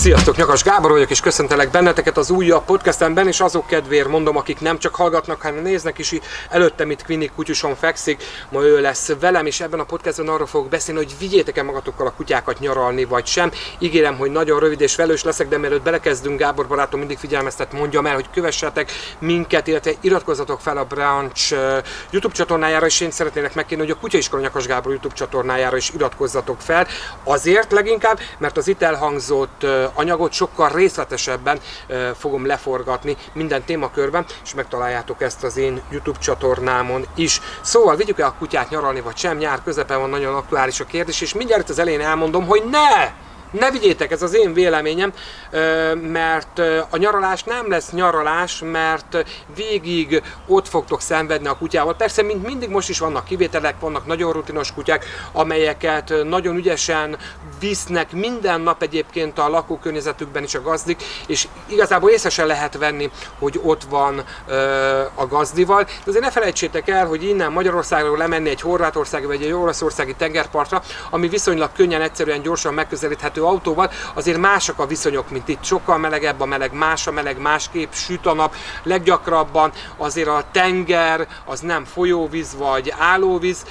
Sziasztok, Nyakas Gábor vagyok, és köszöntelek benneteket az újabb podcastemben, és azok kedvéért mondom, akik nem csak hallgatnak, hanem néznek is. Előttem itt Quinny kutyuson fekszik, ma ő lesz velem, és ebben a podcastben arról fogok beszélni, hogy vigyétek-e magatokkal a kutyákat nyaralni, vagy sem. Ígérem, hogy nagyon rövid és velős leszek, de mielőtt belekezdünk, Gábor barátom mindig figyelmeztet, mondjam el, hogy kövessetek minket, illetve iratkozzatok fel a Branch YouTube csatornájára, és én szeretnének megkérni, hogy a Kutyaiskola Nyakas Gábor YouTube csatornájára is iratkozzatok fel. Azért leginkább, mert az itt elhangzott anyagot sokkal részletesebben fogom leforgatni minden témakörben, és megtaláljátok ezt az én YouTube csatornámon is. Szóval vigyük el a kutyát nyaralni, vagy sem? Nyár közepén van, nagyon aktuális a kérdés, és mindjárt itt az elején elmondom, hogy ne vigyétek, ez az én véleményem, mert a nyaralás nem lesz nyaralás, mert végig ott fogtok szenvedni a kutyával. Persze, mint mindig, most is vannak kivételek, vannak nagyon rutinos kutyák, amelyeket nagyon ügyesen visznek minden nap egyébként a lakókörnyezetükben is a gazdik, és igazából észre sem lehet venni, hogy ott van a gazdival. De azért ne felejtsétek el, hogy innen Magyarországról lemenni egy horvátországi vagy egy olaszországi tengerpartra, ami viszonylag könnyen, egyszerűen, gyorsan megközelíthető autóval, azért másak a viszonyok, mint itt. Sokkal melegebb a meleg, más a meleg, másképp süt a nap, leggyakrabban azért a tenger az nem folyóvíz vagy állóvíz,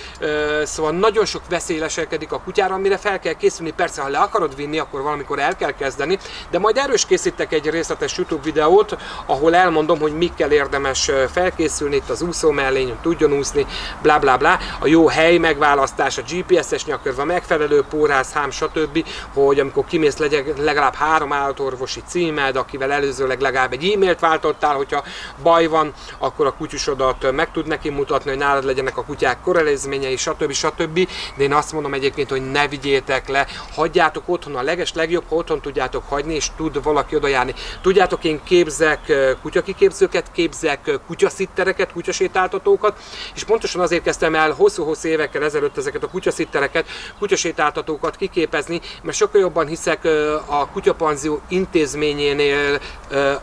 szóval nagyon sok veszély leselkedik a kutyára, amire fel kell készülni. Persze, ha le akarod vinni, akkor valamikor el kell kezdeni, de majd erről is készítek egy részletes YouTube videót, ahol elmondom, hogy mikkel érdemes felkészülni, itt az úszó mellény, tudjon úszni, bla bla bla, a jó hely megválasztás, a GPS-es nyakörv, a megfelelő pórázhám, stb., hogy amikor kimész, legalább 3 állatorvosi címed, akivel előzőleg legalább egy e-mailt váltottál, hogyha baj van, akkor a kutyusodat meg tud neki mutatni, hogy nálad legyenek a kutyák korrelezményei, stb. De én azt mondom egyébként, hogy ne vigyétek le, hagyjátok otthon, a legjobb, ha otthon tudjátok hagyni, és tud valaki oda járni. Tudjátok, én képzek kutyakiképzőket, képzek kutyaszittereket, kutyasétáltatókat, és pontosan azért kezdtem el hosszú-hosszú évekkel ezelőtt ezeket a kutyaszittereket, kutyasétáltatókat kiképezni, mert sokkal jobban hiszek a kutyapanzió intézményénél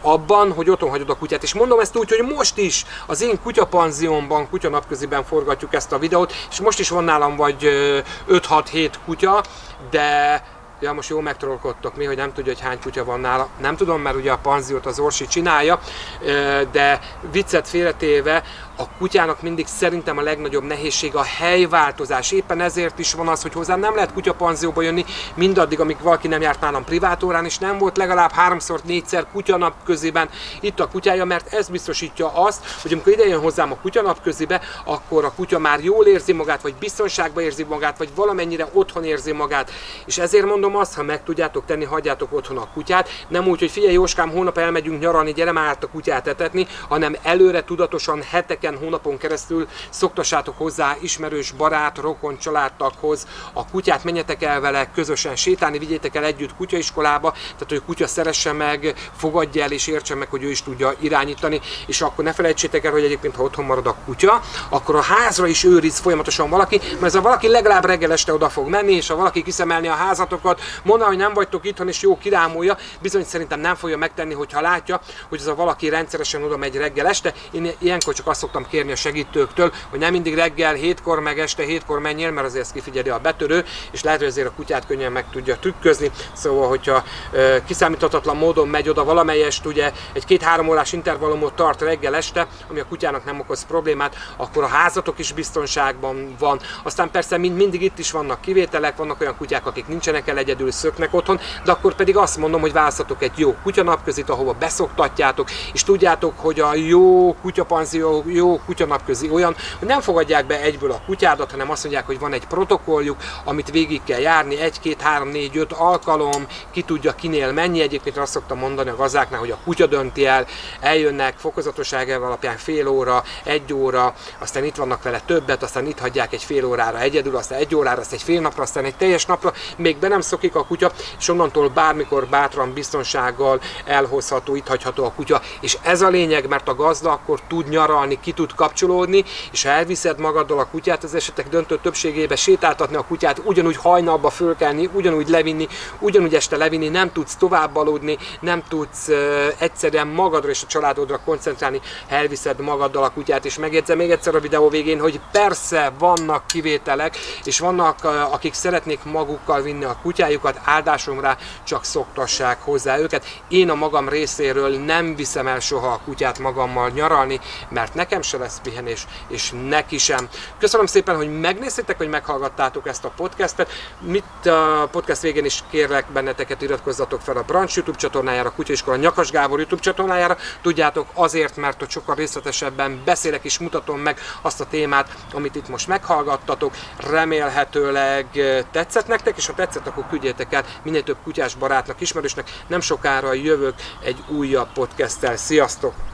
abban, hogy otthon hagyod a kutyát. És mondom ezt úgy, hogy most is az én kutyapanziómban, kutyanapköziben forgatjuk ezt a videót, és most is van nálam vagy 5-6-7 kutya, de ja, most jól megtrollkodtok, mi, hogy nem tudja, hogy hány kutya van nála. Nem tudom, mert ugye a panziót az Orsi csinálja, de viccet félretéve, a kutyának mindig szerintem a legnagyobb nehézség a helyváltozás. Éppen ezért is van az, hogy hozzám nem lehet kutyapanzióba jönni mindaddig, amíg valaki nem járt nálam privátórán, és nem volt legalább 3-4-szer kutyanapköziben itt a kutyája, mert ez biztosítja azt, hogy amikor ide jön hozzám a kutyanapközibe, akkor a kutya már jól érzi magát, vagy biztonságban érzi magát, vagy valamennyire otthon érzi magát. És ezért mondom azt, ha meg tudjátok tenni, hagyjátok otthon a kutyát, nem úgy, hogy figyelj Jóskám, hónap elmegyünk nyaralni, gyere már át a kutyát etetni, hanem előre tudatosan heteken, hónapon keresztül szoktassátok hozzá ismerős, barát, rokon, családtaghoz a kutyát, menjetek el vele közösen sétálni, vigyétek el együtt kutyaiskolába, tehát hogy a kutya szeresse meg, fogadja el és értse meg, hogy ő is tudja irányítani, és akkor ne felejtsétek el, hogy egyébként ha otthon marad a kutya, akkor a házra is őriz folyamatosan valaki, mert ez a valaki legalább reggel este oda fog menni, és ha valaki kiszemelni a házatokat, mondaná, hogy nem vagytok itthon, és jó kirámolja, bizony szerintem nem fogja megtenni, hogyha látja, hogy ez a valaki rendszeresen oda megy reggel este. Én ilyenkor csak azt szoktam kérni a segítőktől, hogy nem mindig reggel 7-kor meg este 7-kor menjél, mert azért ezt kifigyeli a betörő, és lehet, hogy azért a kutyát könnyen meg tudja trükközni. Szóval, hogyha kiszámíthatatlan módon megy oda valamelyest, ugye egy 2-3 órás intervallumot tart reggel este, ami a kutyának nem okoz problémát, akkor a házatok is biztonságban van. Aztán persze mindig itt is vannak kivételek, vannak olyan kutyák, akik nincsenek el egyedül, szöknek otthon, de akkor pedig azt mondom, hogy választatok egy jó kutyanapközit, ahova beszoktatjátok, és tudjátok, hogy a jó kutyapanzió, jó kutyanapközi olyan, hogy nem fogadják be egyből a kutyádat, hanem azt mondják, hogy van egy protokolljuk, amit végig kell járni, 1, 2, 3, 4, 5 alkalom, ki tudja kinél mennyi. Egyébként azt szoktam mondani a gazdáknál, hogy a kutya dönti el, eljönnek fokozatosság alapján fél óra, 1 óra, aztán itt vannak vele többet, aztán itt hagyják egy fél órára egyedül, aztán 1 órára, aztán egy fél napra, aztán egy teljes napra, még be nem szokik a kutya, és onnantól bármikor bátran, biztonsággal elhozható, itt hagyható a kutya. És ez a lényeg, mert a gazda akkor tud nyaralni, ki ki tud kapcsolódni, és ha elviszed magaddal a kutyát, az esetek döntő többségében sétáltatni a kutyát, ugyanúgy hajnalba fölkelni, ugyanúgy levinni, ugyanúgy este levinni, nem tudsz tovább aludni, nem tudsz egyszerűen magadra és a családodra koncentrálni, ha elviszed magaddal a kutyát. És megjegyzem még egyszer a videó végén, hogy persze vannak kivételek, és vannak, akik szeretnék magukkal vinni a kutyájukat, áldásomra, csak szoktassák hozzá őket. Én a magam részéről nem viszem el soha a kutyát magammal nyaralni, mert nekem se lesz pihenés, és neki sem. Köszönöm szépen, hogy megnéztétek, hogy meghallgattátok ezt a podcastet. A podcast végén is kérlek benneteket, iratkozzatok fel a Brancs YouTube csatornájára, a Kutyaiskola Nyakas Gábor YouTube csatornájára. Tudjátok, azért, mert ott sokkal részletesebben beszélek és mutatom meg azt a témát, amit itt most meghallgattatok. Remélhetőleg tetszett nektek, és ha tetszett, akkor küldjétek el minél több kutyás barátnak, ismerősnek. Nem sokára jövök egy újabb podcasttel. Sziasztok!